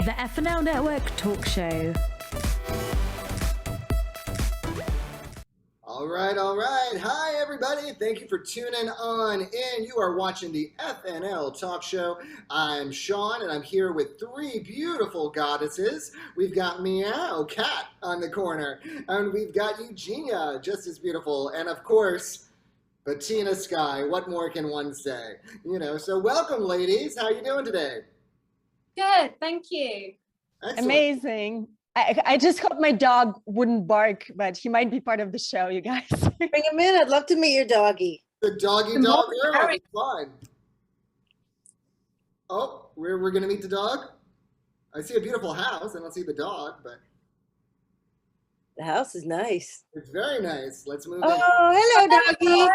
The FNL Network Talk Show. All right. Hi, everybody. Thank you for tuning on in. You are watching the FNL Talk Show. I'm Sean, and I'm here with three beautiful goddesses. We've got Meow Cat on the corner, and we've got Eugenia, just as beautiful, and of course, Bettina Skye. What more can one say? So welcome, ladies. How are you doing today? Good, thank you. Excellent. Amazing. I just hope my dog wouldn't bark, but he might be part of the show, you guys. Bring him in. I'd love to meet your doggy. The doggy dog girl. It's fine. Oh, we're going to meet the dog? I see a beautiful house. I don't see the dog, but... The house is nice. It's very nice. Let's move in. Oh, hello, doggy.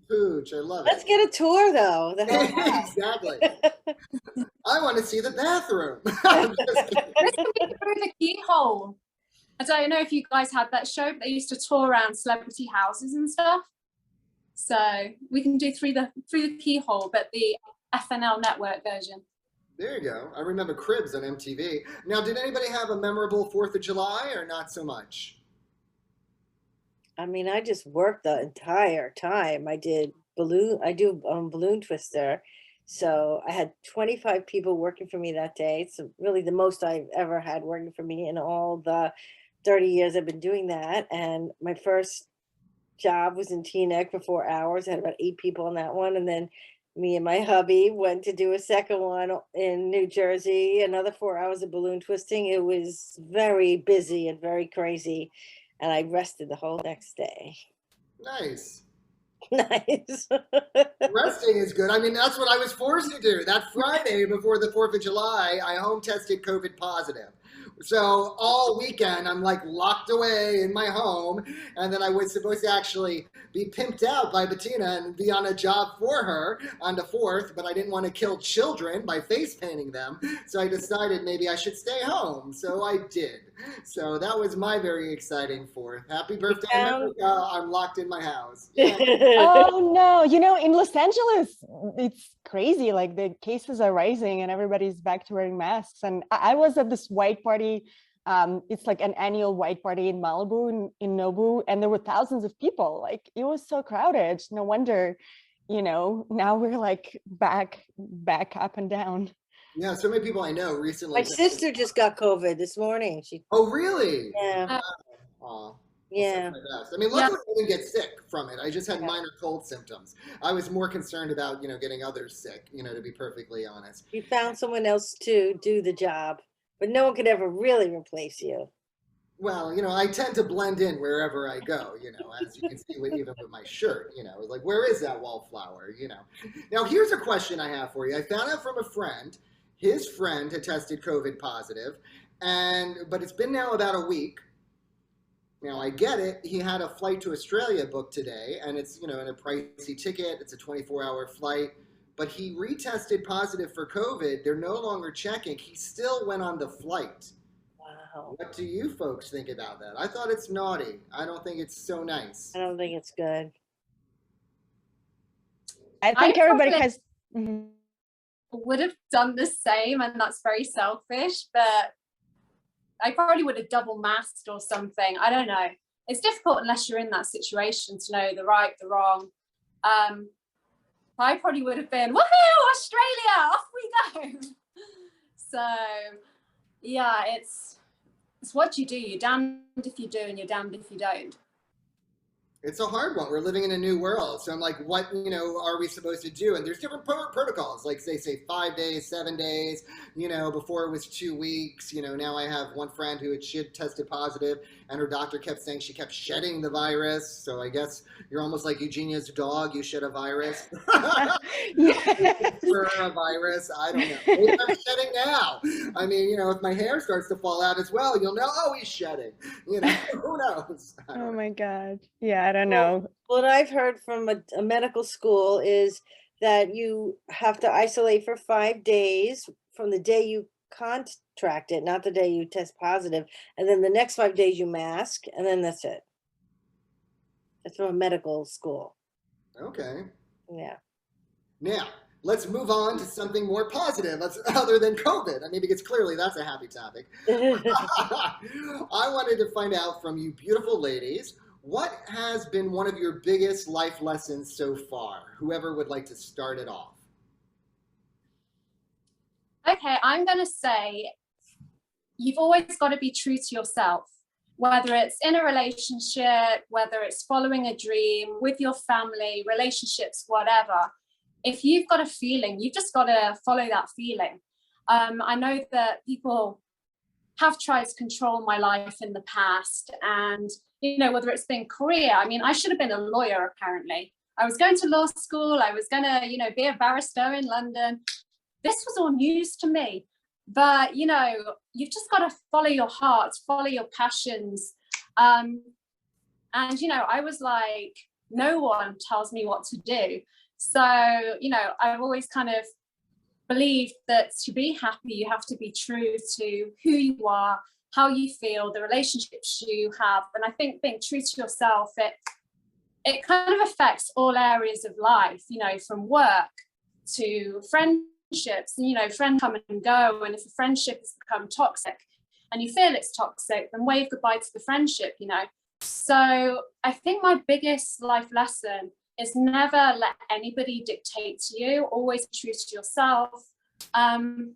Pooch, I love Let's it. get a tour, though. The whole house. Exactly. I want to see the bathroom. I'm just kidding. This can be through the keyhole. I don't know if you guys had that show, but they used to tour around celebrity houses and stuff. So we can do through the keyhole, but the FNL Network version. There you go. I remember Cribs on MTV. Now, did anybody have a memorable 4th of July or not so much? I mean, I just worked the entire time. I do balloon twister. So I had 25 people working for me that day. It's really the most I've ever had working for me in all the 30 years I've been doing that. And my first job was in Teaneck for 4 hours. I had about 8 people on that one. And then me and my hubby went to do a second one in New Jersey, another 4 hours of balloon twisting. It was very busy and very crazy. And I rested the whole next day. Nice. Nice. Resting is good. I mean, that's what I was forced to do. That Friday before the 4th of July, I home tested COVID positive. So all weekend, I'm like locked away in my home. And then I was supposed to actually be pimped out by Bettina and be on a job for her on the 4th, but I didn't want to kill children by face painting them. So I decided maybe I should stay home. So I did. So that was my very exciting 4th. Happy birthday, America. I'm locked in my house. Yeah. Oh, no. In Los Angeles, it's crazy. Like the cases are rising and everybody's back to wearing masks. And I was at this white party. It's like an annual white party in Malibu, in Nobu, and there were thousands of people. Like it was so crowded. No wonder, now we're like back up and down. Yeah, so many people I know recently. My sister just got COVID this morning. Oh, really? Yeah. Aw. Yeah. I mean, luckily I didn't get sick from it. I just had minor cold symptoms. I was more concerned about, getting others sick, to be perfectly honest. You found someone else to do the job, but no one could ever really replace you. Well, I tend to blend in wherever I go, as you can see even with my shirt, like, where is that wallflower, Now, here's a question I have for you. I found out from a friend, his friend had tested COVID positive, but it's been now about a week. Now, I get it. He had a flight to Australia booked today, and it's, in a pricey ticket. It's a 24-hour flight. But he retested positive for COVID. They're no longer checking. He still went on the flight. Wow. What do you folks think about that? I thought it's naughty. I don't think it's so nice. I don't think it's good. I think everybody has... Would have done the same, and that's very selfish, but I probably would have double masked or something. I don't know. It's difficult unless you're in that situation to know the right, the wrong. I probably would have been, woohoo, Australia, off we go. So, yeah, it's what you do. You're damned if you do and you're damned if you don't. It's a hard one. We're living in a new world. So I'm like, what, are we supposed to do? And there's different protocols, like they say 5 days, 7 days, before it was 2 weeks. Now I have one friend who had tested positive and her doctor kept saying she kept shedding the virus. So I guess you're almost like Eugenia's dog. You shed a virus. For a virus. I don't know. Maybe I'm shedding now. I mean, if my hair starts to fall out as well, you'll know, oh, he's shedding. Who knows? Oh my God. Yeah, I don't know. What I've heard from a medical school is that you have to isolate for 5 days from the day you contract it, not the day you test positive. And then the next 5 days you mask, and then that's it. That's from a medical school. Okay. Yeah. Now, let's move on to something more positive other than COVID. I mean, because clearly that's a happy topic. I wanted to find out from you beautiful ladies, what has been one of your biggest life lessons so far? Whoever would like to start it off. Okay, I'm going to say you've always got to be true to yourself, whether it's in a relationship, whether it's following a dream, with your family, relationships, whatever. If you've got a feeling, you've just got to follow that feeling. I know that people have tried to control my life in the past, and, you know, whether it's been career, I mean, I should have been a lawyer, apparently. I was going to law school, I was going to, you know, be a barrister in London. This was all news to me. But, you know, you've just got to follow your heart, follow your passions. And, you know, I was like, no one tells me what to do. So, you know, I've always kind of believed that to be happy, you have to be true to who you are, how you feel, the relationships you have. And I think being true to yourself, it kind of affects all areas of life, you know, from work to friendships. And, you know, friends come and go. And if a friendship has become toxic and you feel it's toxic, then wave goodbye to the friendship, you know. So I think my biggest life lesson is never let anybody dictate to you, always be true to yourself, and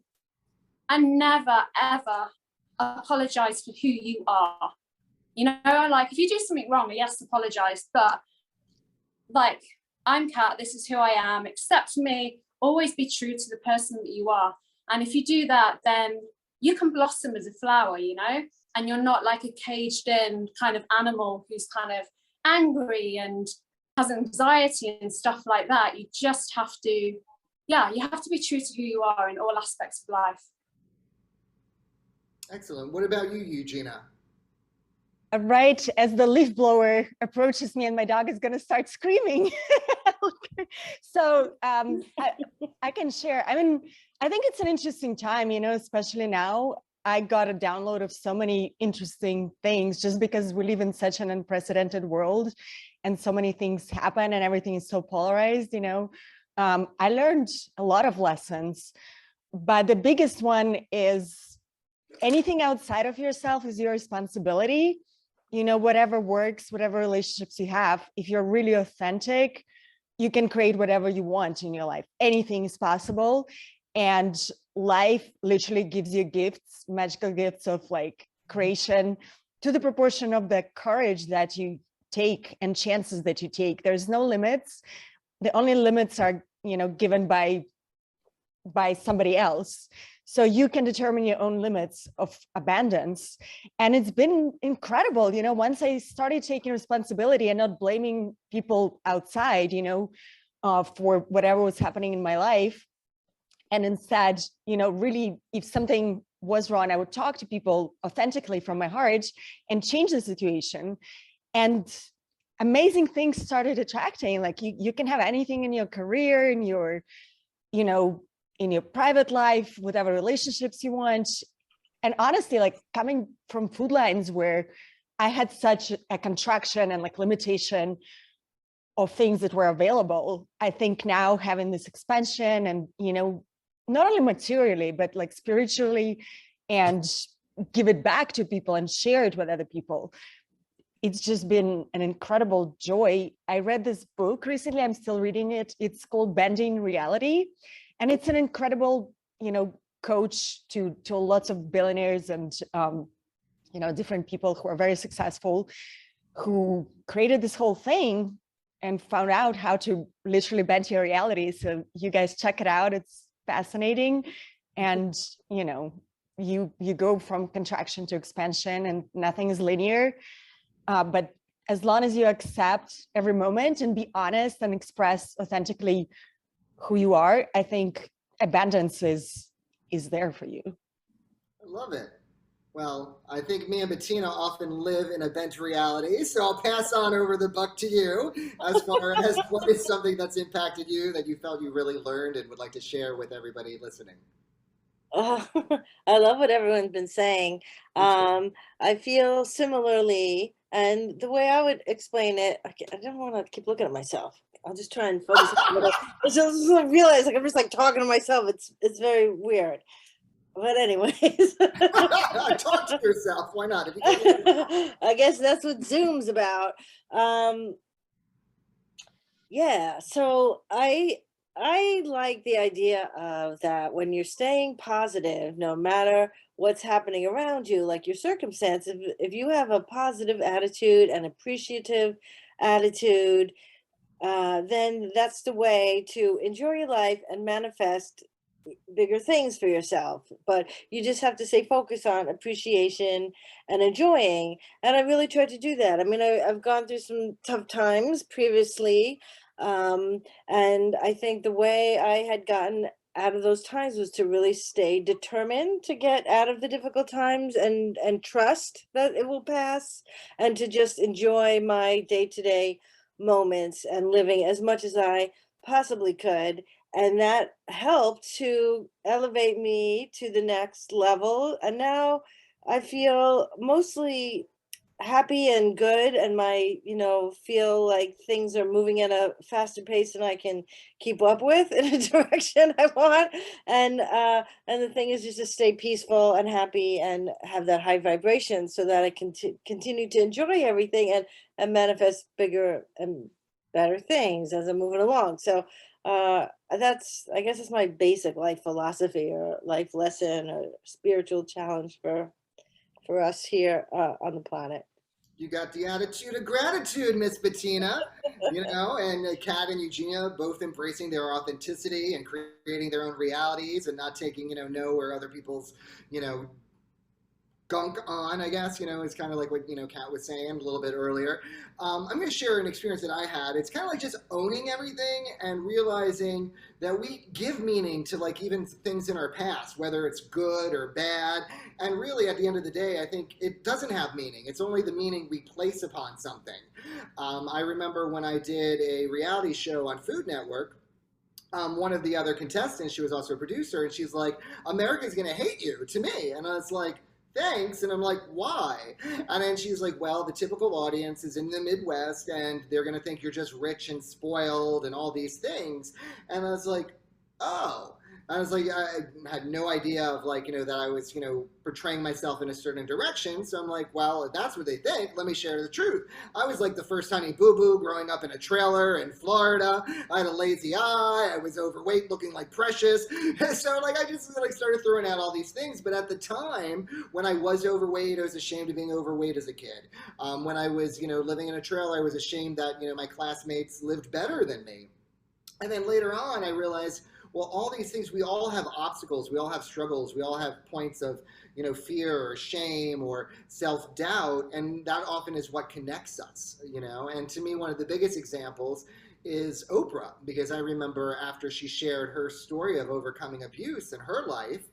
never, ever apologize for who you are. You know, like if you do something wrong, yes, apologize, but like, I'm Kat, this is who I am, accept me, always be true to the person that you are. And if you do that, then you can blossom as a flower, you know, and you're not like a caged in kind of animal who's kind of angry and has anxiety and stuff like that. You just have to, yeah, you have to be true to who you are in all aspects of life. Excellent. What about you, Eugenia? Right as the leaf blower approaches me and my dog is going to start screaming. So I can share. I mean, I think it's an interesting time, you know, especially now. I got a download of so many interesting things just because we live in such an unprecedented world and so many things happen and everything is so polarized, you know. I learned a lot of lessons, but the biggest one is anything outside of yourself is your responsibility. You know, whatever works, whatever relationships you have, if you're really authentic, you can create whatever you want in your life. Anything is possible. And life literally gives you gifts, magical gifts of like creation to the proportion of the courage that you take and chances that you take. There's no limits. The only limits are, you know, given by somebody else. So you can determine your own limits of abundance. And it's been incredible. You know, once I started taking responsibility and not blaming people outside, you know, for whatever was happening in my life. And instead, you know, really, if something was wrong, I would talk to people authentically from my heart and change the situation. And amazing things started attracting. Like you can have anything in your career, in your, you know, in your private life, whatever relationships you want. And honestly, like coming from food lines where I had such a contraction and like limitation of things that were available, I think now having this expansion and, you know, not only materially, but like spiritually, and give it back to people and share it with other people. It's just been an incredible joy. I read this book recently, I'm still reading it. It's called Bending Reality. And it's an incredible, you know, coach to lots of billionaires and, you know, different people who are very successful, who created this whole thing and found out how to literally bend your reality. So you guys check it out. It's fascinating. And, you know, you go from contraction to expansion and nothing is linear. But as long as you accept every moment and be honest and express authentically who you are, I think abundance is there for you. I love it. Well, I think me and Bettina often live in a bent reality, so I'll pass on over the buck to you as far as what is something that's impacted you that you felt you really learned and would like to share with everybody listening. Oh, I love what everyone's been saying. I feel similarly, and the way I would explain it, I don't want to keep looking at myself. I'll just try and focus. I just realize like I'm just like talking to myself. It's very weird. But anyways, talk to yourself. Why not? If you can't- I guess that's what Zoom's about. Yeah, so I like the idea of that when you're staying positive, no matter what's happening around you, like your circumstance, if you have a positive attitude and appreciative attitude, then that's the way to enjoy your life and manifest bigger things for yourself. But you just have to stay focused on appreciation and enjoying. And I really tried to do that. I mean, I've gone through some tough times previously. And I think the way I had gotten out of those times was to really stay determined to get out of the difficult times and trust that it will pass, and to just enjoy my day-to-day moments and living as much as I possibly could. And that helped to elevate me to the next level. And now I feel mostly happy and good, and my, feel like things are moving at a faster pace than I can keep up with in a direction I want. And the thing is just to stay peaceful and happy and have that high vibration so that I can continue to enjoy everything and manifest bigger and better things as I'm moving along. So that's, I guess it's my basic life philosophy or life lesson or spiritual challenge for us here on the planet. You got the attitude of gratitude, Miss Bettina, and Kat and Eugenia both embracing their authenticity and creating their own realities and not taking, no or other people's, gunk on, I guess, is kind of like what, Kat was saying a little bit earlier. I'm going to share an experience that I had. It's kind of like just owning everything and realizing that we give meaning to like even things in our past, whether it's good or bad. And really at the end of the day, I think it doesn't have meaning. It's only the meaning we place upon something. I remember when I did a reality show on Food Network, one of the other contestants, she was also a producer, and she's like, America's going to hate you, to me. And I was like, thanks. And I'm like, why? And then she's like, well, the typical audience is in the Midwest and they're going to think you're just rich and spoiled and all these things. And I was like, oh. I was like, I had no idea of like, that I was, portraying myself in a certain direction. So I'm like, well, if that's what they think, let me share the truth. I was like the first honey boo-boo growing up in a trailer in Florida. I had a lazy eye. I was overweight, looking like Precious. So like, I just like started throwing out all these things. But at the time when I was overweight, I was ashamed of being overweight as a kid. When I was, living in a trailer, I was ashamed that, my classmates lived better than me. And then later on, I realized, well, all these things, we all have obstacles, we all have struggles, we all have points of, fear or shame or self-doubt, and that often is what connects us, And to me, one of the biggest examples is Oprah, because I remember after she shared her story of overcoming abuse in her life,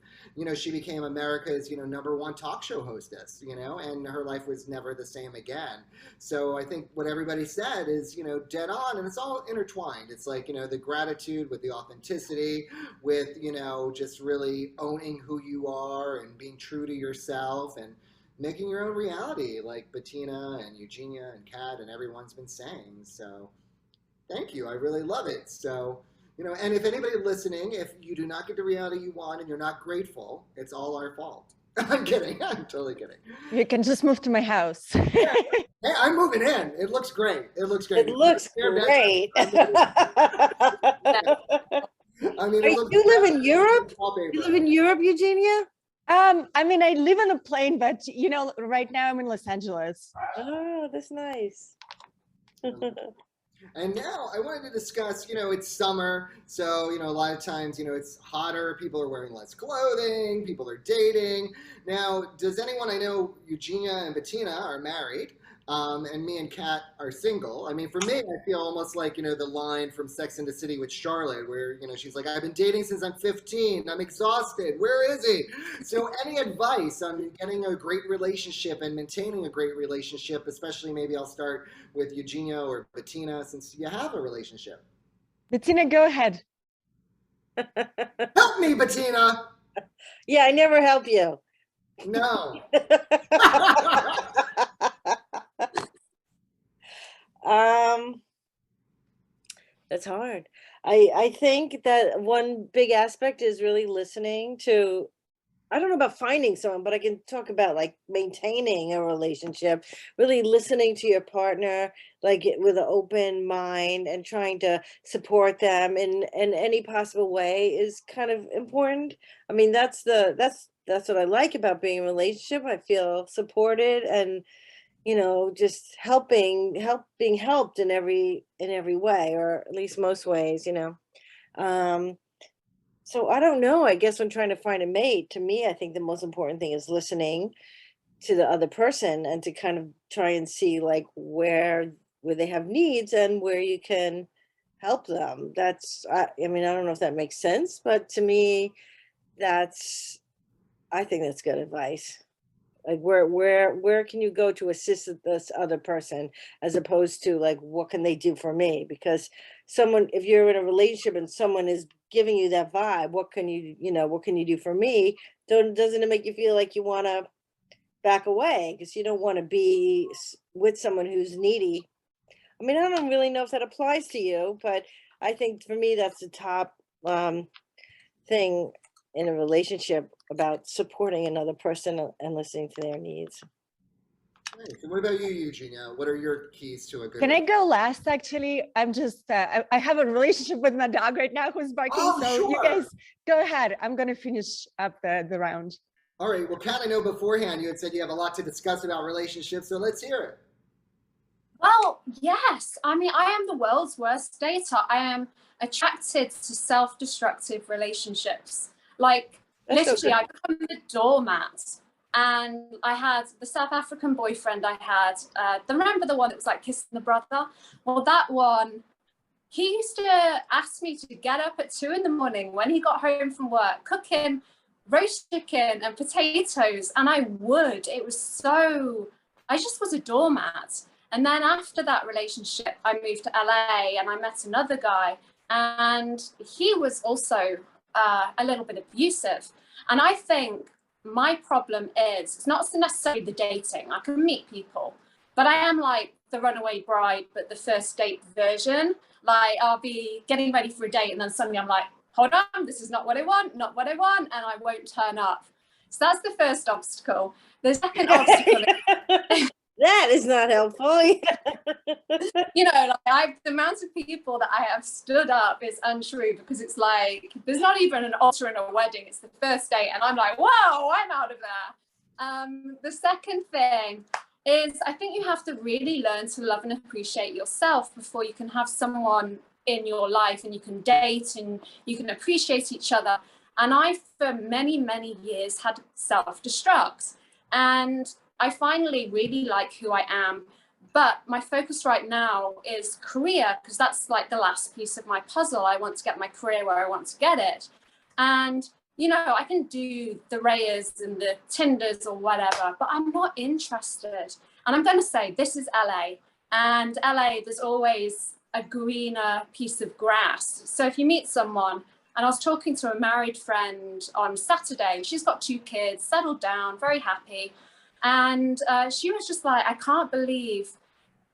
she became America's, #1 talk show hostess, and her life was never the same again. So I think what everybody said is, dead on, and it's all intertwined. It's like, the gratitude with the authenticity, with, just really owning who you are and being true to yourself and making your own reality, like Bettina and Eugenia and Kat and everyone's been saying. So thank you. I really love it. So, and if anybody listening, if you do not get the reality you want and you're not grateful, it's all our fault. I'm kidding. I'm totally kidding. You can just move to my house. Yeah. Hey, I'm moving in. It looks great. It looks great. It looks great. I mean, You live in Europe? You live in Europe, Eugenia? I mean, I live on a plane, but right now I'm in Los Angeles. Oh, that's nice. And now I wanted to discuss, it's summer. So, a lot of times, it's hotter. People are wearing less clothing. People are dating. Now, does anyone, I know Eugenia and Bettina are married. And me and Kat are single. I mean, for me, I feel almost like, the line from Sex and the City with Charlotte, where, she's like, I've been dating since I'm 15. I'm exhausted. Where is he? So any advice on getting a great relationship and maintaining a great relationship, especially maybe I'll start with Eugenia or Bettina, since you have a relationship. Bettina, go ahead. Help me, Bettina. Yeah, I never help you. No. That's hard. I think that one big aspect is really listening to, I don't know about finding someone, but I can talk about like maintaining a relationship, really listening to your partner, like with an open mind and trying to support them in any possible way is kind of important. I mean, that's what I like about being in a relationship. I feel supported and, just being helped in every way, or at least most ways. Um, so I don't know. I guess when trying to find a mate, to me, I think the most important thing is listening to the other person and to kind of try and see like where they have needs and where you can help them. I mean, I don't know if that makes sense, but to me, that's I think that's good advice. Like where can you go to assist this other person, as opposed to like what can they do for me? Because someone, if you're in a relationship and someone is giving you that vibe, what can you do for me? Doesn't it make you feel like you want to back away because you don't want to be with someone who's needy? I mean, I don't really know if that applies to you, but I think for me that's the top thing in a relationship, about supporting another person and listening to their needs. Nice. And what about you, Eugenia? What are your keys to a good? Can I go last? Actually, I'm just I have a relationship with my dog right now who's barking. Oh, so sure. You guys go ahead. I'm gonna finish up the round. All right. Well, Kat, I know beforehand you had said you have a lot to discuss about relationships, so let's hear it. Well, yes. I mean, I am the world's worst dater. I am attracted to self-destructive relationships. Like, That's so literally, good. I become the doormat. And I had the South African boyfriend I had. Remember the one that was like kissing the brother? Well, that one, he used to ask me to get up at 2 a.m. when he got home from work, cook him roast chicken and potatoes. And I would. It was so, I just was a doormat. And then after that relationship, I moved to LA and I met another guy. And he was also a little bit abusive. And I think my problem is, it's not necessarily the dating. I can meet people, but I am like the runaway bride, but the first date version. Like, I'll be getting ready for a date and then suddenly I'm like, hold on, this is not what I want, and I won't turn up. So that's the first obstacle. The second obstacle is, that is not helpful. like the amount of people that I have stood up is untrue, because it's like there's not even an altar in a wedding, it's the first date and I'm like, whoa, I'm out of there. The second thing is, I think you have to really learn to love and appreciate yourself before you can have someone in your life and you can date and you can appreciate each other. And I, for many, many years, had self-destruct. And I finally really like who I am. But my focus right now is career, because that's like the last piece of my puzzle. I want to get my career where I want to get it. And, I can do the Rayas and the Tinders or whatever, but I'm not interested. And I'm going to say, this is LA. And LA, there's always a greener piece of grass. So if you meet someone, and I was talking to a married friend on Saturday, she's got 2 kids, settled down, very happy. And she was just like, I can't believe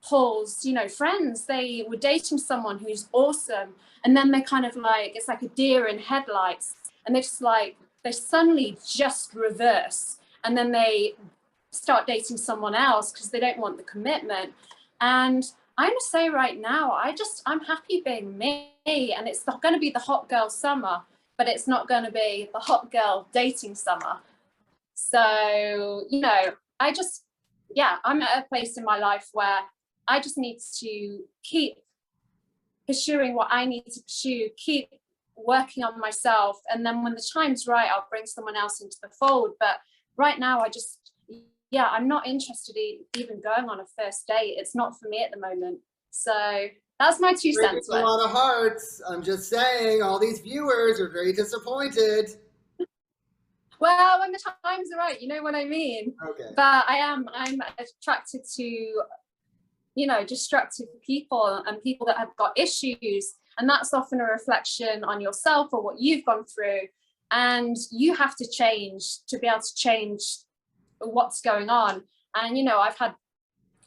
Paul's, friends, they were dating someone who's awesome. And then they kind of like, it's like a deer in headlights. And they suddenly just reverse. And then they start dating someone else because they don't want the commitment. And I'm going to say right now, I'm happy being me. And it's not going to be the hot girl summer, but it's not going to be the hot girl dating summer. So, I'm at a place in my life where I just need to keep pursuing what I need to pursue, keep working on myself. And then when the time's right, I'll bring someone else into the fold. But right now, I'm not interested in even going on a first date. It's not for me at the moment. So that's my 2 cents. A lot of hearts. I'm just saying, all these viewers are very disappointed. Well, when the times are right, you know what I mean. Okay. But I'm attracted to, destructive people and people that have got issues. And that's often a reflection on yourself or what you've gone through. And you have to change to be able to change what's going on. And,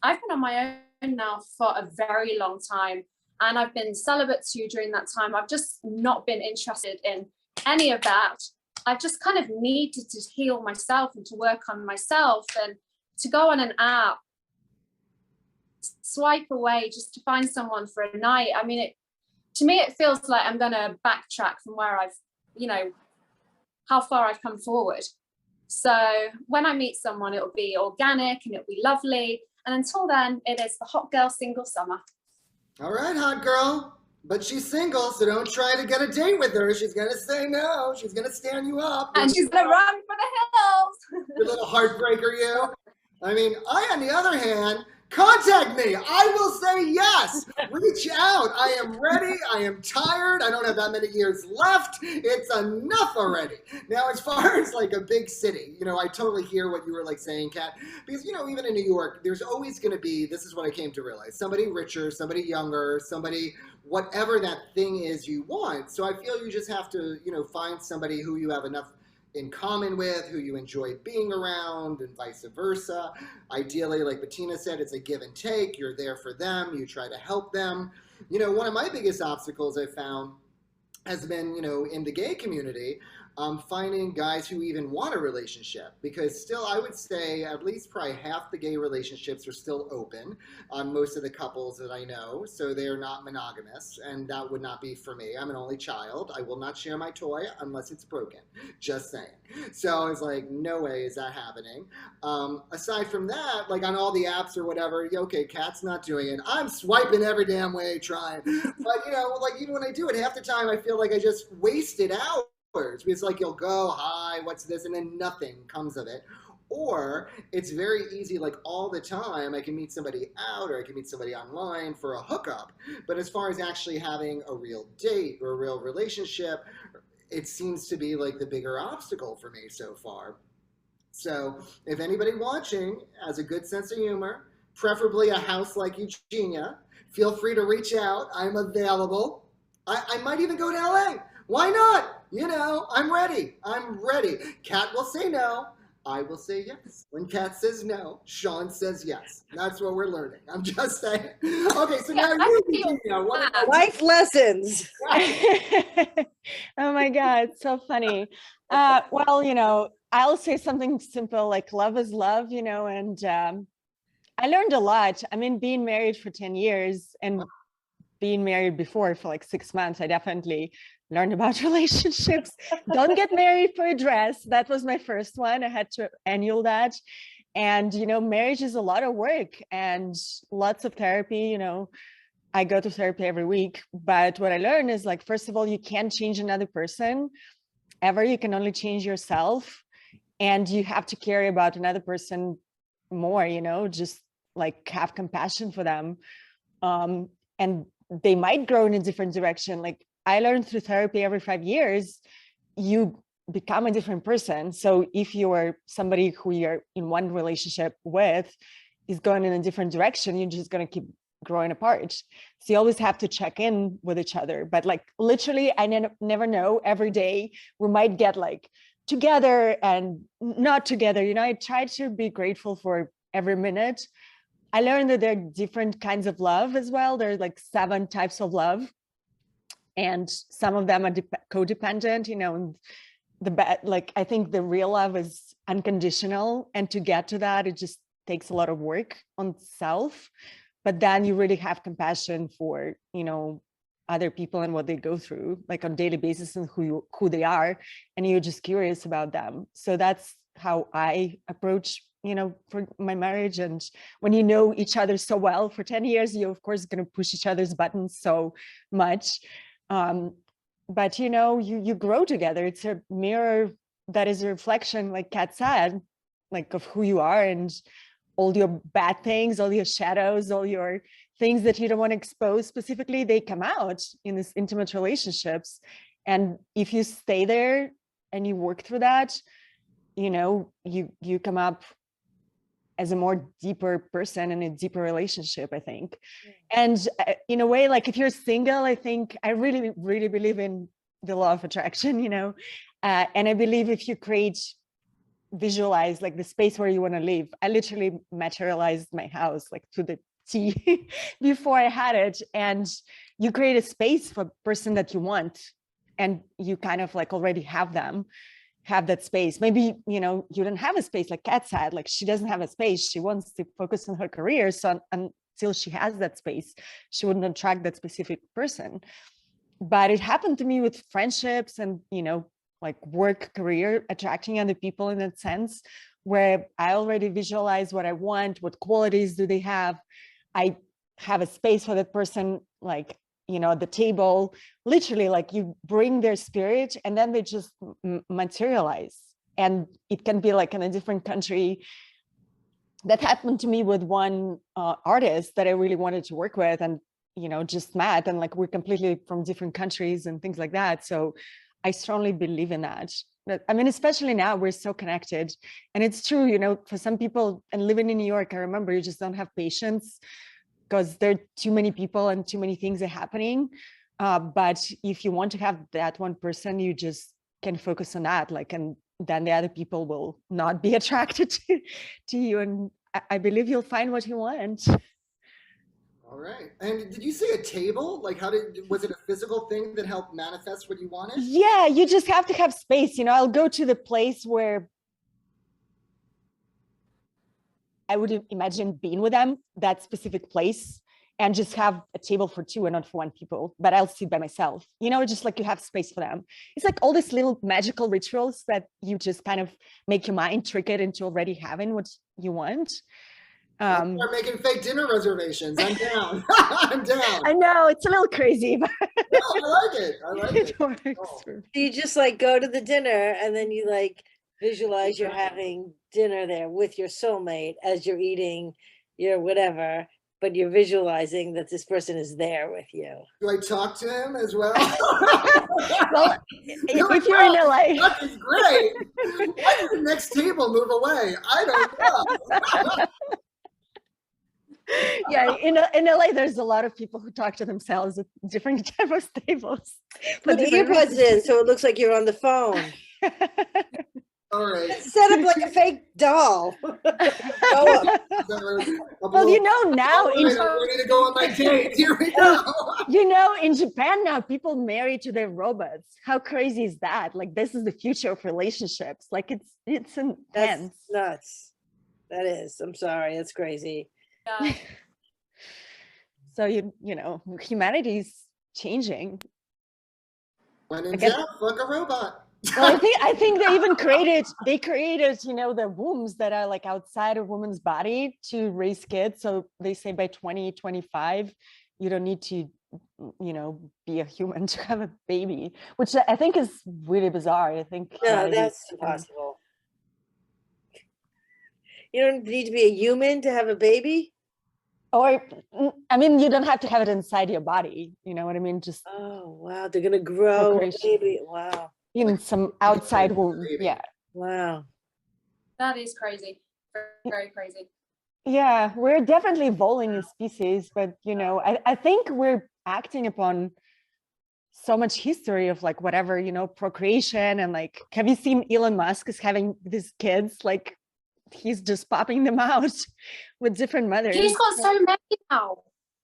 I've been on my own now for a very long time. and I've been celibate too during that time. I've just not been interested in any of that. I've just kind of needed to heal myself and to work on myself, and to go on an app, swipe away just to find someone for a night. I mean, to me, it feels like I'm going to backtrack from where I've, how far I've come forward. So when I meet someone, it'll be organic and it'll be lovely. And until then, it is the hot girl single summer. All right, hot girl. But she's single, so don't try to get a date with her. She's going to say no. She's going to stand you up. And she's going to run for the hills. You little heartbreaker, you. I mean, I, on the other hand, contact me. I will say yes. Reach out. I am ready. I am tired. I don't have that many years left. It's enough already. Now, as far as like a big city, I totally hear what you were like saying, Kat, because, even in New York, there's always going to be, this is what I came to realize, somebody richer, somebody younger, somebody, whatever that thing is you want. So I feel you just have to, find somebody who you have enough in common with, who you enjoy being around, and vice versa. Ideally, like Bettina said, it's a give and take. You're there for them. You try to help them. One of my biggest obstacles I found has been, in the gay community, finding guys who even want a relationship, because still I would say at least probably half the gay relationships are still open on most of the couples that I know, so they're not monogamous, and that would not be for me. I'm an only child. I will not share my toy unless it's broken, just saying. So I was like, no way is that happening. Aside from that, like on all the apps or whatever, okay, Kat's not doing it. I'm swiping every damn way trying, but like even when I do it, half the time I feel like I just wasted out. It's like you'll go, hi, what's this? And then nothing comes of it. Or it's very easy, like all the time, I can meet somebody out or I can meet somebody online for a hookup. But as far as actually having a real date or a real relationship, it seems to be like the bigger obstacle for me so far. So if anybody watching has a good sense of humor, preferably a house like Eugenia, feel free to reach out. I'm available. I might even go to LA. Why not? I'm ready. I'm ready. Kat will say no. I will say yes. When Kat says no, Sean says yes. That's what we're learning. I'm just saying. Okay, so now you, Eugenia, life lessons. Oh my God, so funny. Well, I'll say something simple like love is love, and I learned a lot. I mean, being married for 10 years and being married before for like 6 months, I definitely learned about relationships. Don't get married for a dress. That was my first one. I had to annul that. And, marriage is a lot of work and lots of therapy. I go to therapy every week. But what I learned is like, first of all, you can't change another person ever. You can only change yourself. And you have to care about another person more, just like have compassion for them. And they might grow in a different direction. Like I learned through therapy every 5 years, you become a different person. So if you are somebody who you're in one relationship with is going in a different direction, you're just going to keep growing apart. So you always have to check in with each other. But like literally, I never know. Every day we might get like together and not together. I try to be grateful for every minute. I learned that there are different kinds of love as well. There's like 7 types of love. And some of them are codependent, and I think the real love is unconditional. And to get to that, it just takes a lot of work on self. But then you really have compassion for, other people and what they go through, like on a daily basis and who they are. And you're just curious about them. So that's how I approach for my marriage. And when you know each other so well for 10 years, you're of course going to push each other's buttons so much. But you grow together. It's a mirror that is a reflection, like Kat said, like of who you are and all your bad things, all your shadows, all your things that you don't want to expose specifically, they come out in these intimate relationships. And if you stay there and you work through that, you come up as a more deeper person in a deeper relationship, I think. And in a way, like if you're single, I think I really, really believe in the law of attraction, and I believe if you visualize like the space where you want to live. I literally materialized my house like to the tea before I had it. And you create a space for the person that you want, and you kind of like already have that space. Maybe, you know, you don't have a space like Kat said, like she doesn't have a space. She wants to focus on her career. So until she has that space, she wouldn't attract that specific person. But it happened to me with friendships and, you know, like work, career, attracting other people in that sense, where I already visualize what I want, what qualities do they have. I have a space for that person, like, you know, at the table, literally, like you bring their spirit and then they just materialize. And it can be like in a different country. That happened to me with one artist that I really wanted to work with, and, you know, just met, and like we're completely from different countries and things like that. So I strongly believe in that. I mean, especially now we're so connected, and it's true, you know, for some people, and living in New York, I remember you just don't have patience because there are too many people and too many things are happening. But if you want to have that one person, you just can focus on that, like, and then the other people will not be attracted to you. And I believe you'll find what you want. All right. And did you say a table? Like, was it a physical thing that helped manifest what you wanted? Yeah, you just have to have space. You know, I'll go to the place where I would imagine being with them, that specific place, and just have a table for two and not for one people, but I'll sit by myself. You know, just like you have space for them. It's like all these little magical rituals that you just kind of make your mind trick it into already having what you want. Start making fake dinner reservations. I'm down. I'm down. I know it's a little crazy, but no, I like it. I like it. works. Oh. You just like go to the dinner and then you like visualize you're having dinner there with your soulmate as you're eating your whatever, but you're visualizing that this person is there with you. Do I talk to him as well? Well, if you're in LA, that is great. Why did the next table move away? I don't know. Yeah, in LA, there's a lot of people who talk to themselves at different type of tables. Put the earbuds in so it looks like you're on the phone. All right. Set up like a fake doll. Go up. Well, you know, now I'm ready to go on my date. Here we go. You know, in Japan now, people marry to their robots. How crazy is that? Like, this is the future of relationships. Like, it's intense. That's nuts. That is. I'm sorry. That's crazy. Yeah. So you know, humanity's changing. When in doubt, fuck a robot. Well, I think they even created, you know, the wombs that are like outside a woman's body to raise kids. So they say by 2025, you don't need to, you know, be a human to have a baby, which I think is really bizarre. I think no, that's impossible. You don't need to be a human to have a baby? Or, I mean, you don't have to have it inside your body. You know what I mean? Just, oh, wow. They're going to grow a baby. Wow. In some outside womb. Yeah. Wow. That is crazy. Very crazy. Yeah, we're definitely evolving as species, but, you know, I think we're acting upon so much history of like whatever, you know, procreation, and like, have you seen Elon Musk is having these kids? Like, he's just popping them out with different mothers. He's got so many now.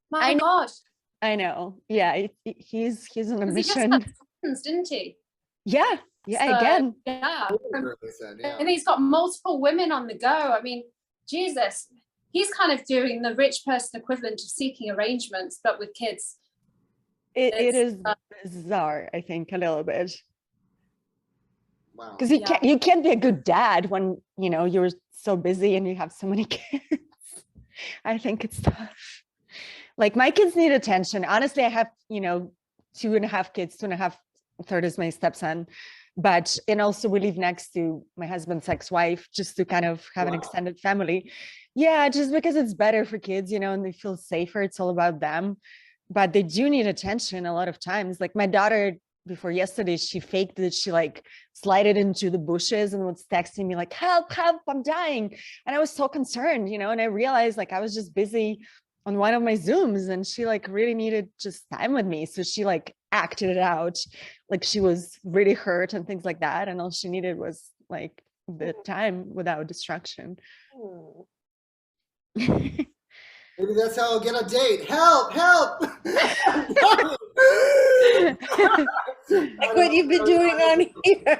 My gosh. I know. Yeah, he's on a mission. He just had twins, didn't he? Yeah. So, again. Yeah. And he's got multiple women on the go. I mean, Jesus, he's kind of doing the rich person equivalent of seeking arrangements, but with kids. It is bizarre, I think, a little bit. Wow. Because you can't be a good dad when, you know, you're so busy and you have so many kids. I think it's tough. Like, my kids need attention. Honestly, I have, you know, 2.5 kids, 2.5, third is my stepson. And also we live next to my husband's ex-wife just to kind of have an extended family. Yeah, just because it's better for kids, you know, and they feel safer. It's all about them. But they do need attention a lot of times. Like, my daughter, before yesterday, she faked that she like slided into the bushes and was texting me like, help, I'm dying. And I was so concerned, you know, and I realized like I was just busy on one of my Zooms, and she like really needed just time with me. So she like acted it out, like she was really hurt and things like that. And all she needed was like the time without distraction. Maybe that's how I'll get a date. Help! Help! Like what you've been doing on here.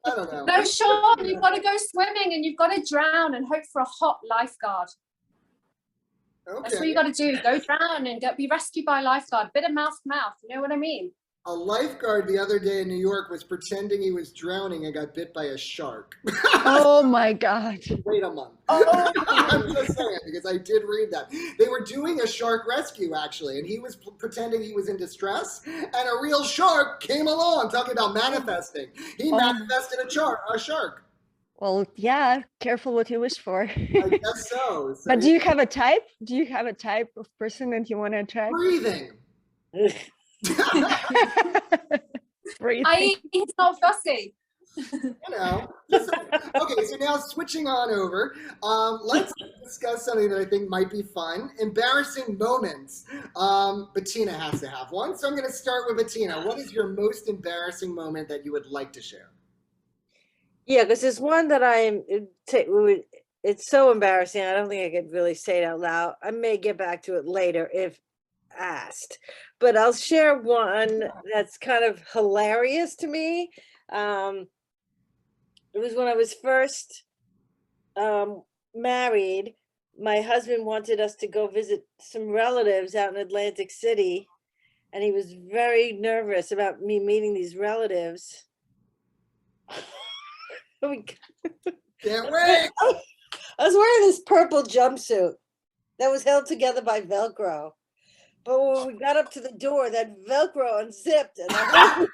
I don't know. No, Sean, you've got to go swimming and you've got to drown and hope for a hot lifeguard. Okay. That's what you got to do. Go drown and be rescued by a lifeguard. Bit of mouth to mouth. You know what I mean? A lifeguard the other day in New York was pretending he was drowning and got bit by a shark. Oh my God. Wait a month. Oh. I'm just saying, because I did read that. They were doing a shark rescue, actually, and he was pretending he was in distress, and a real shark came along, talking about manifesting. He manifested a shark. Well, yeah, careful what you wish for. I guess so. But do you have a type? Do you have a type of person that you want to attract? Breathing. Breathing. He's not fussy. You know. Okay, so now switching on over, let's discuss something that I think might be fun. Embarrassing moments. Bettina has to have one, so I'm going to start with Bettina. What is your most embarrassing moment that you would like to share? Yeah, because there's one that it's so embarrassing. I don't think I could really say it out loud. I may get back to it later if asked, but I'll share one that's kind of hilarious to me. It was when I was first married. My husband wanted us to go visit some relatives out in Atlantic City, and he was very nervous about me meeting these relatives. Can't wait. I was wearing this purple jumpsuit that was held together by Velcro. But when we got up to the door, that Velcro unzipped and I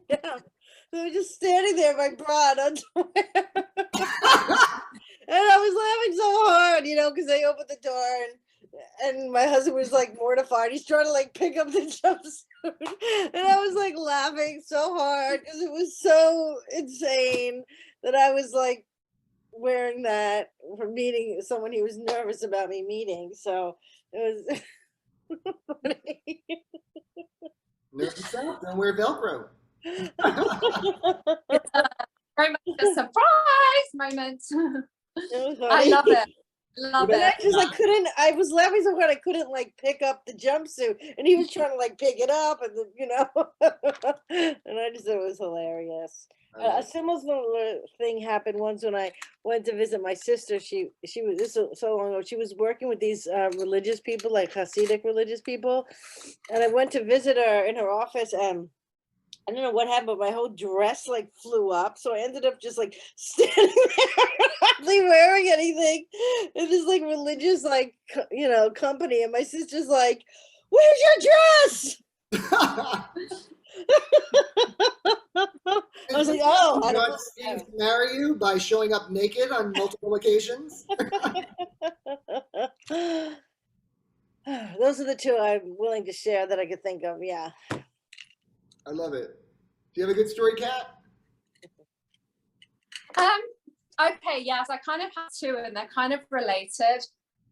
down. So I was just standing there, my bra and underwear. And I was laughing so hard, because I opened the door and my husband was like mortified. He's trying to like pick up the jumpsuit. And I was like laughing so hard because it was so insane that I was like wearing that for meeting someone he was nervous about me meeting. So it was funny. Nervous out, don't wear Velcro. It's very much a surprise moment. I love it. Love But it. I was laughing so hard I couldn't like pick up the jumpsuit, and he was trying to like pick it up, and and I just thought it was hilarious. A similar thing happened once when I went to visit my sister. She was, this was so long ago, she was working with these religious people, like Hasidic religious people, and I went to visit her in her office, and I don't know what happened, but my whole dress like flew up. So I ended up just like standing there, hardly wearing anything in this like religious, like, company. And my sister's like, "Where's your dress?" I was like, "Oh, I you don't want Steve to marry you by showing up naked on multiple occasions?" Those are the two I'm willing to share that I could think of. Yeah. I love it. Do you have a good story, Kat? Okay, yes, I kind of have two and they're kind of related.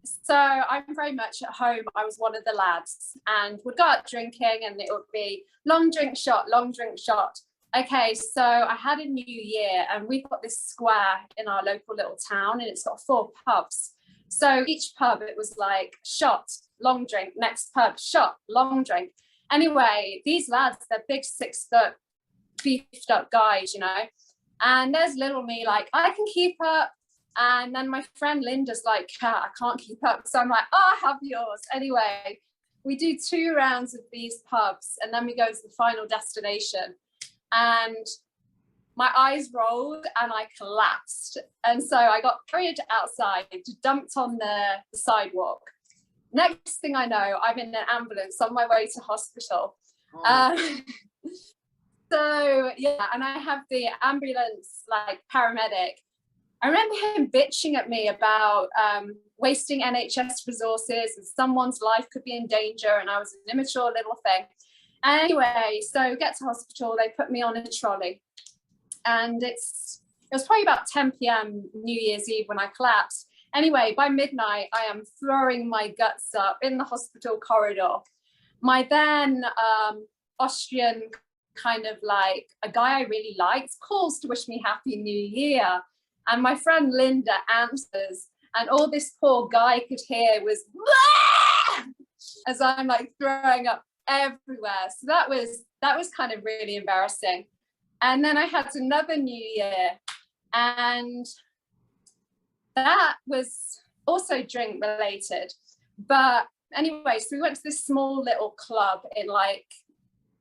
So I'm very much at home. I was one of the lads and would go out drinking and it would be long drink shot, long drink shot. Okay, so I had a new year and we've got this square in our local little town and it's got 4 pubs. So each pub, it was like shot, long drink, next pub, shot, long drink. Anyway, these lads, they're big 6 foot, beefed up guys, and there's little me like, I can keep up. And then my friend Linda's like, I can't keep up. So I'm like, I have yours. Anyway, we do 2 rounds of these pubs and then we go to the final destination. And my eyes rolled and I collapsed. And so I got carried outside, dumped on the sidewalk. Next thing I know, I'm in an ambulance on my way to hospital. So yeah, and I have the ambulance like paramedic. I remember him bitching at me about wasting NHS resources and someone's life could be in danger, and I was an immature little thing. Anyway, so get to hospital, they put me on a trolley, and it was probably about 10 p.m. New Year's Eve when I collapsed. Anyway, by midnight, I am throwing my guts up in the hospital corridor. My then Austrian kind of like a guy I really liked calls to wish me Happy New Year. And my friend Linda answers And all this poor guy could hear was as I'm like throwing up everywhere. So that was kind of really embarrassing. And then I had another New Year, and that was also drink related. But anyway, so we went to this small little club in like,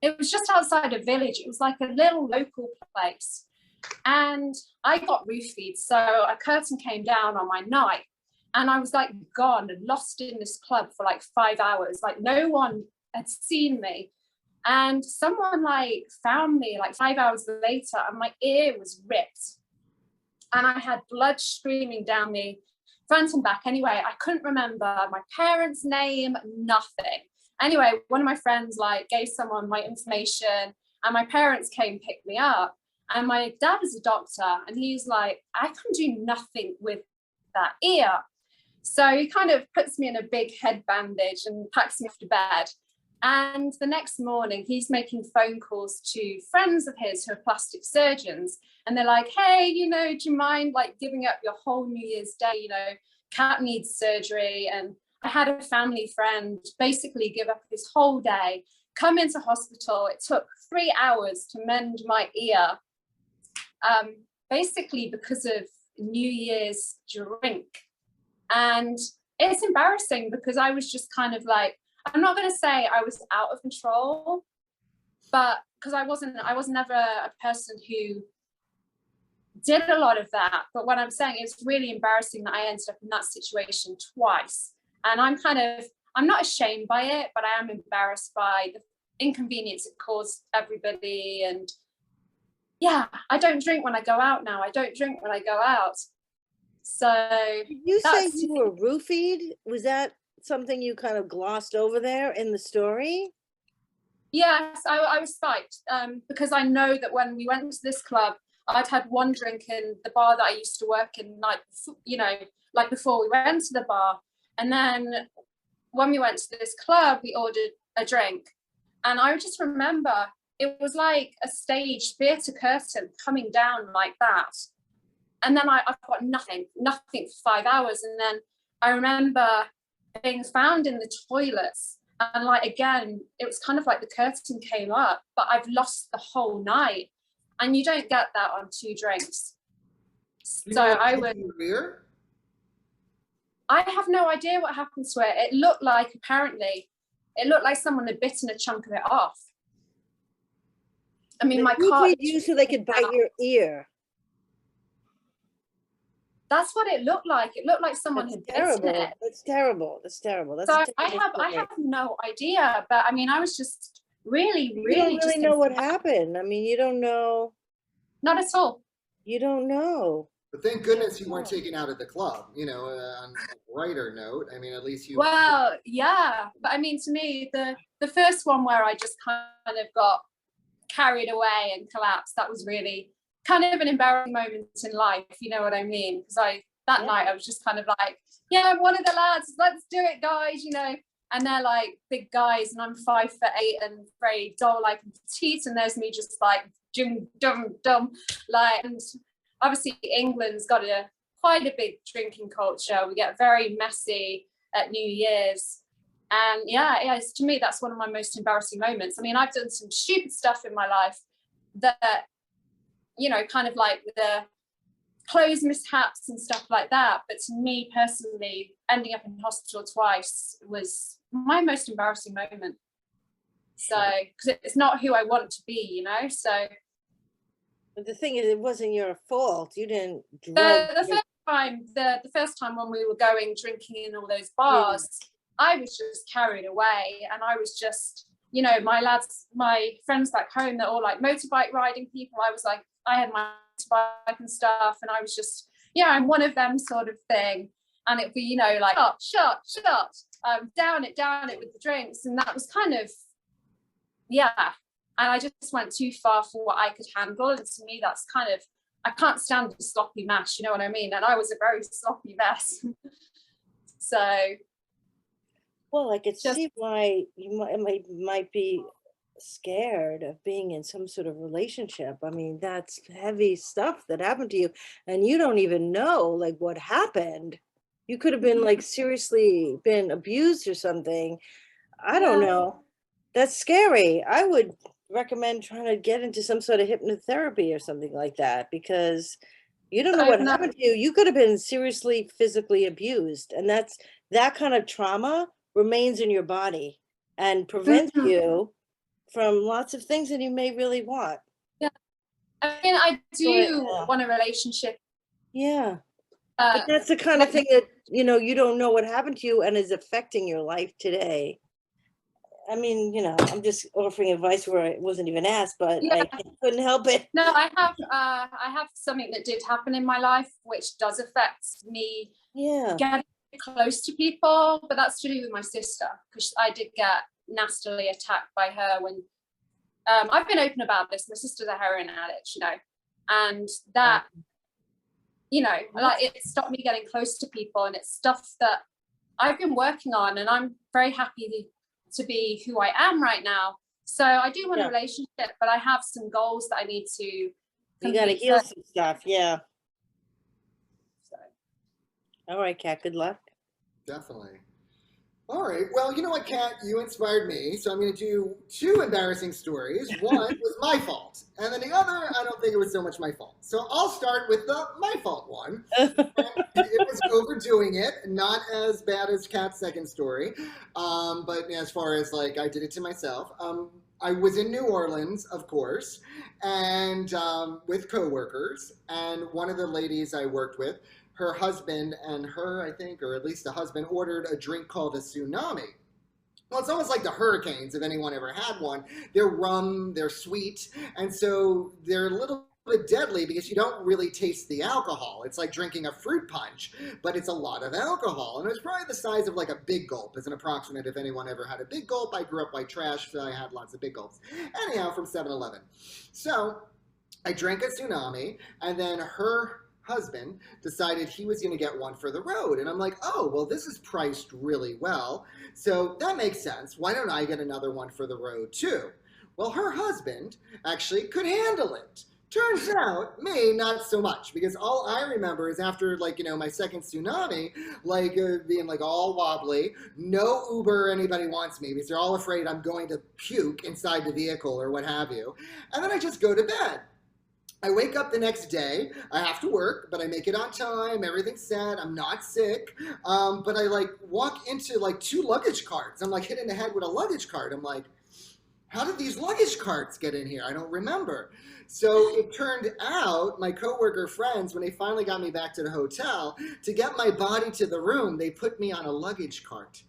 it was just outside a village. It was like a little local place. And I got roofied. So a curtain came down on my night, and I was like gone and lost in this club for like 5 hours. Like no one had seen me. And someone like found me like 5 hours later, and my ear was ripped. And I had blood streaming down me front and back. Anyway, I couldn't remember my parents' name, nothing. Anyway, one of my friends like gave someone my information, and my parents came pick me up. And my dad is a doctor, and he's like, I can do nothing with that ear. So he kind of puts me in a big head bandage and packs me off to bed. And the next morning, he's making phone calls to friends of his who are plastic surgeons. And they're like, hey, you know, do you mind like giving up your whole New Year's Day? You know, Cat needs surgery. And I had a family friend basically give up his whole day, come into hospital. It took 3 hours to mend my ear, basically because of New Year's drink. And it's embarrassing because I was just kind of like, I'm not going to say I was out of control, but because I was never a person who did a lot of that. But what I'm saying is really embarrassing that I ended up in that situation twice. And I'm not ashamed by it, but I am embarrassed by the inconvenience it caused everybody. And yeah, I don't drink when I go out now. I don't drink when I go out. So you say you were roofied? Was that something you kind of glossed over there in the story? Yes, I was spiked because I know that when we went to this club, I'd had one drink in the bar that I used to work in, like, you know, like before we went to the bar. And then when we went to this club, we ordered a drink. And I just remember it was like a stage theatre curtain coming down like that. And then I've got nothing for 5 hours. And then I remember being found in the toilets. And like, again, it was kind of like the curtain came up, but I've lost the whole night. And you don't get that on 2 drinks. So I have no idea what happened to it. It looked like someone had bitten a chunk of it off. I mean, my car. You so they could bite your ear. That's what it looked like. It looked like someone had bitten it. That's terrible. That's terrible. That's so I have no idea. But I mean, I was just really. You don't really know what happened. I mean, you don't know. Not at all. You don't know. But thank goodness you weren't taken out of the club, you know, on a brighter note. I mean, at least you. Well, yeah. But I mean, to me, the first one where I just kind of got carried away and collapsed, that was really kind of an embarrassing moment in life, you know what I mean? Because that night I was just kind of like, yeah, I'm one of the lads, let's do it, guys, you know. And they're like big guys, and I'm 5'8" and very doll-like and petite, and there's me just like dum, like. And obviously England's got quite a big drinking culture. We get very messy at New Year's. And yeah, to me, that's one of my most embarrassing moments. I mean, I've done some stupid stuff in my life that, you know, kind of like the clothes mishaps and stuff like that. But to me personally, ending up in hospital twice was my most embarrassing moment. So, because it's not who I want to be, you know, so. But the thing is, it wasn't your fault. You didn't. The first time when we were going drinking in all those bars, I was just carried away, and I was just, you know, my friends back home, they're all like motorbike riding people. I was like, I had my motorbike and stuff, and I was just, yeah, I'm one of them sort of thing. And it'd be, you know, like, shot, down it with the drinks. And that was kind of, yeah. And I just went too far for what I could handle. And to me, that's kind of, I can't stand a sloppy mash, you know what I mean? And I was a very sloppy mess. So. Well, I could see why you might be scared of being in some sort of relationship. I mean, that's heavy stuff that happened to you, and you don't even know like what happened. You could have been like seriously been abused or something. I don't know. That's scary. I would recommend trying to get into some sort of hypnotherapy or something like that, because you don't know what happened to you. You could have been seriously physically abused, and that kind of trauma remains in your body and prevents you from lots of things that you may really want. Yeah, I mean, I do want a relationship. Yeah, but that's the kind of thing that, you know, you don't know what happened to you and is affecting your life today. I mean, you know, I'm just offering advice where I wasn't even asked, but I couldn't help it. No, I have something that did happen in my life which does affect me getting close to people, but that's to do with my sister, because I did get nastily attacked by her when I've been open about this. My sister's a heroin addict, you know, and that, you know, like, it stopped me getting close to people, and it's stuff that I've been working on, and I'm very happy to be who I am right now. So I do want a relationship, but I have some goals that I need to. You got to heal some stuff. Yeah. So. All right, Kat, good luck. Definitely. All right. Well, you know what, Kat? You inspired me, so I'm going to do 2 embarrassing stories. One was my fault, and then the other, I don't think it was so much my fault. So I'll start with the my fault one. It was overdoing it, not as bad as Kat's second story, but as far as like I did it to myself. I was in New Orleans, of course, and with coworkers, and one of the ladies I worked with, her husband and her, I think, or at least the husband, ordered a drink called a tsunami. Well, it's almost like the hurricanes, if anyone ever had one. They're rum, they're sweet, and so they're a little bit deadly because you don't really taste the alcohol. It's like drinking a fruit punch, but it's a lot of alcohol. And it was probably the size of like a big gulp as an approximate. If anyone ever had a big gulp, I grew up white trash, so I had lots of big gulps. Anyhow, from 7-Eleven. So I drank a tsunami, and then her husband decided he was going to get one for the road. And I'm like, oh, well, this is priced really well, so that makes sense. Why don't I get another one for the road too? Well, her husband actually could handle it. Turns out, me, not so much, because all I remember is after, like, you know, my second tsunami, like, being, like, all wobbly, no Uber or anybody wants me, because they're all afraid I'm going to puke inside the vehicle or what have you. And then I just go to bed. I wake up the next day, I have to work, but I make it on time, everything's set, I'm not sick, but I, like, walk into, like, 2 luggage carts. I'm, like, hit in the head with a luggage cart. I'm like, how did these luggage carts get in here? I don't remember. So it turned out, my coworker friends, when they finally got me back to the hotel, to get my body to the room, they put me on a luggage cart.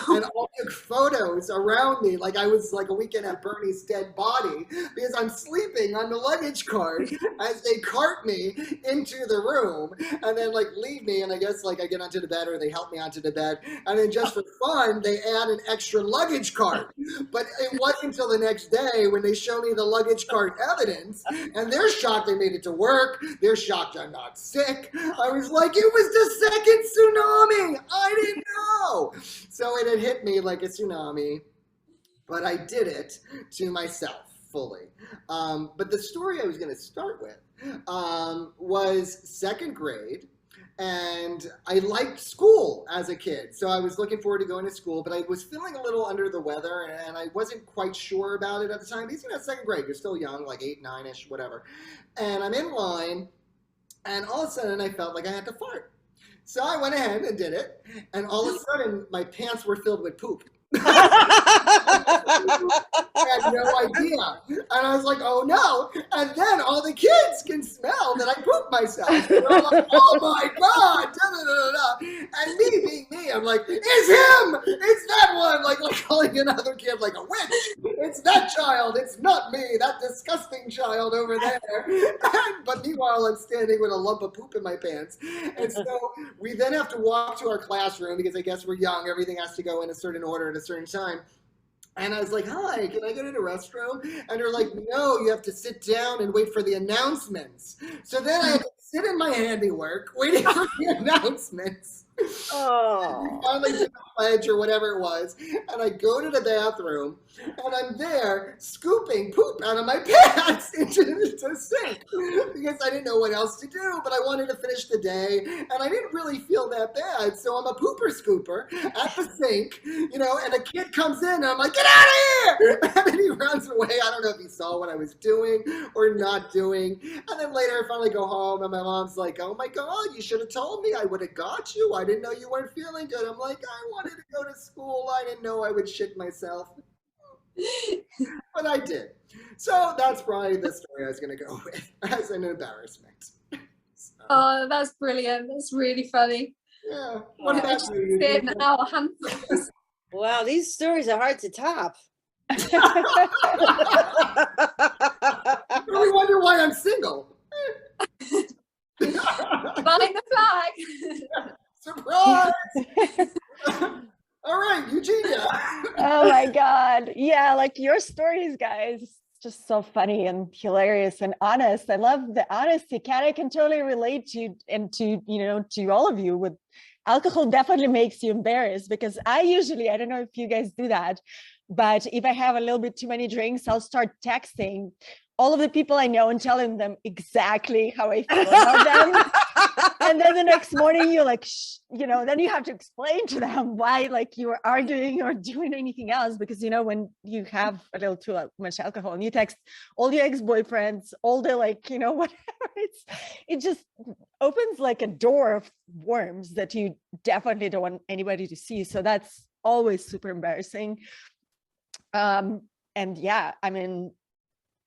And all took photos around me, like I was like a weekend at Bernie's dead body, because I'm sleeping on the luggage cart as they cart me into the room, and then like leave me, and I guess like I get onto the bed, or they help me onto the bed, and then just for fun, they add an extra luggage cart. But it wasn't until the next day when they show me the luggage cart evidence, and they're shocked they made it to work. They're shocked I'm not sick. I was like, it was the second tsunami. I didn't know. So it had hit me like a tsunami, but I did it to myself fully. But the story I was going to start with was 2nd grade. And I liked school as a kid, so I was looking forward to going to school, but I was feeling a little under the weather, and I wasn't quite sure about it at the time. Because, you know, 2nd grade, you're still young, like 8, 9-ish, whatever. And I'm in line, and all of a sudden I felt like I had to fart. So I went ahead and did it, and all of a sudden my pants were filled with poop. I had no idea. And I was like, oh no. And then all the kids can smell that I pooped myself. They're all like, oh my God. Da, da, da, da. And me being me, I'm like, it's him. It's that one. Like calling another kid like a witch. It's that child. It's not me. That disgusting child over there. But meanwhile, I'm standing with a lump of poop in my pants. And so we then have to walk to our classroom because I guess we're young. Everything has to go in a certain order at a certain time. And I was like, hi, can I go to the restroom? And they're like, no, you have to sit down and wait for the announcements. So then I had to sit in my handiwork, waiting for the announcements. We Oh. finally did the pledge or whatever it was, and I go to the bathroom, and I'm there scooping poop out of my pants into the sink because I didn't know what else to do, but I wanted to finish the day, and I didn't really feel that bad, so I'm a pooper scooper at the sink, you know, and a kid comes in, and I'm like, get out of here! And then he runs away. I don't know if he saw what I was doing or not doing, and then later I finally go home, and my mom's like, oh my God, you should have told me. I would have got you. I didn't know you weren't feeling good. I'm like, I wanted to go to school. I didn't know I would shit myself. But I did. So that's probably the story I was going to go with as an embarrassment. So, Oh, that's brilliant. That's really funny. yeah. What about you? Sitting Eugenia? our hands. Wow, these stories are hard to top. We wonder why I'm single. Flying the flag. Surprise! All right, Eugenia. Oh my God. Yeah, like your stories, guys, just so funny and hilarious and honest. I love the honesty. Kat, I can totally relate to and to, you know, to all of you. With alcohol definitely makes you embarrassed, because I don't know if you guys do that, but if I have a little bit too many drinks, I'll start texting all of the people I know and telling them exactly how I feel about them. And then the next morning you're like, you know, then you have to explain to them why, like, you were arguing or doing anything else, because, you know, when you have a little too much alcohol and you text all your ex-boyfriends, all the, like, you know, whatever, it just opens like a door of worms that you definitely don't want anybody to see. So that's always super embarrassing. And yeah, I mean,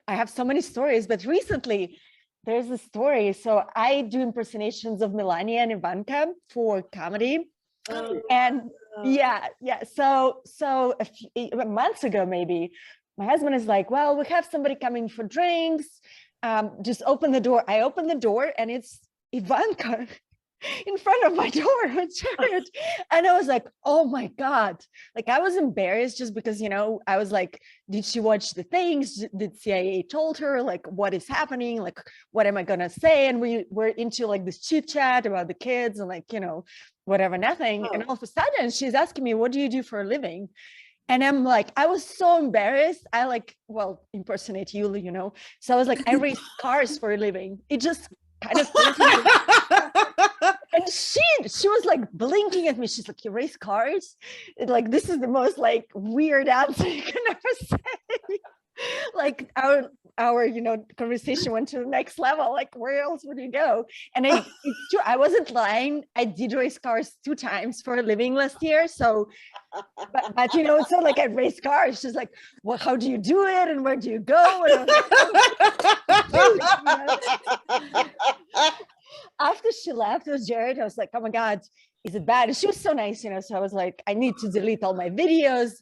I have so many stories, but recently there's a story. So I do impersonations of Melania and Ivanka for comedy. And yeah. So a few months ago, maybe, my husband is like, well, we have somebody coming for drinks. Just open the door. I open the door and it's Ivanka in front of my door on chariot. And I was like, oh my God. Like, I was embarrassed just because, you know, I was like, did she watch the things? Did CIA told her, like, what is happening? Like, what am I going to say? And we were into like this chit chat about the kids and, like, you know, whatever, nothing. And all of a sudden she's asking me, what do you do for a living? And I'm like, I was so embarrassed. I like, well, impersonate you, you know? So I was like, I race cars for a living. It just kind of and she was like blinking at me. She's like, you race cars? Like, this is the most like weird answer you can ever say. Like, our you know, conversation went to the next level. Like, where else would you go? And it's true, I wasn't lying. I did race cars 2 times for a living last year. So but you know, so like, I race cars. She's like, well, how do you do it and where do you go? And after she left with Jared, I was like, oh my God, is it bad? And she was so nice, you know. So I was like, I need to delete all my videos.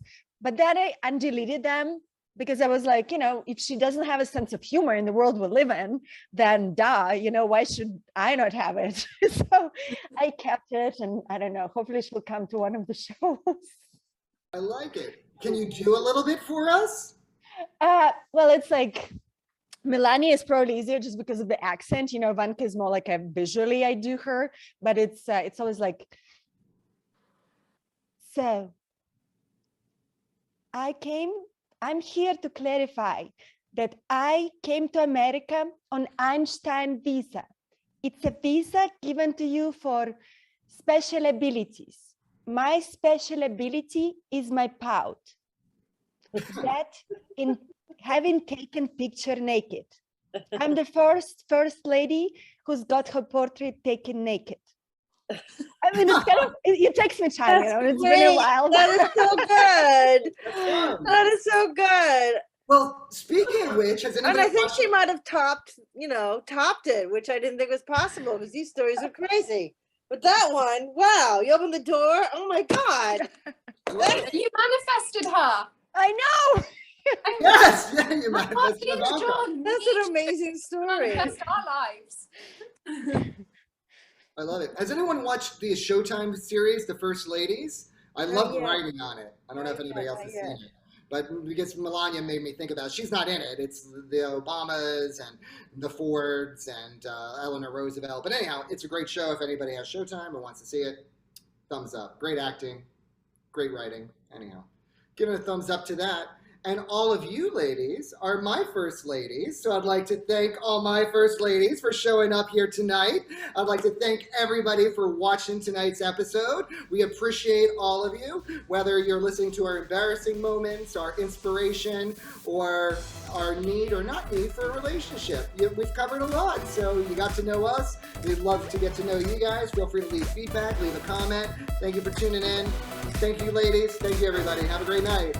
But then I undeleted them, because I was like, you know, if she doesn't have a sense of humor in the world we live in, then you know, why should I not have it? So I kept it, and I don't know, hopefully she'll come to one of the shows. I like it. Can you do a little bit for us? Well, it's like, Melania is probably easier just because of the accent. You know, Ivanka is more like a visually I do her, but it's always like, so I'm here to clarify that I came to America on Einstein visa. It's a visa given to you for special abilities. My special ability is my pout. That in having taken picture naked. I'm the first lady who's got her portrait taken naked. I mean, it's kind of, it takes me time, you know, it's been a while. That is so good. That is so good. Well, speaking of which, has anybody And I think she might have topped it, which I didn't think was possible, because these stories are crazy. But that one, wow, you opened the door. Oh my God. You manifested her. I know. Yes, yeah, you manifested Tina Ivanka. Jordan, That's an amazing story. manifest our lives. I love it. Has anyone watched the Showtime series, The First Ladies? I love yet. writing on it. I don't know if Not anybody yet, else not has yet. seen it. but because Melania made me think about it. She's not in it. It's the Obamas and the Fords and Eleanor Roosevelt. But anyhow, it's a great show. If anybody has Showtime or wants to see it, thumbs up. Great acting, great writing. Anyhow, giving a thumbs up to that. And all of you ladies are my first ladies. So I'd like to thank all my first ladies for showing up here tonight. I'd like to thank everybody for watching tonight's episode. We appreciate all of you, whether you're listening to our embarrassing moments, our inspiration, or our need or not need for a relationship. We've covered a lot. So you got to know us. We'd love to get to know you guys. Feel free to leave feedback, leave a comment. Thank you for tuning in. Thank you, ladies. Thank you, everybody. Have a great night.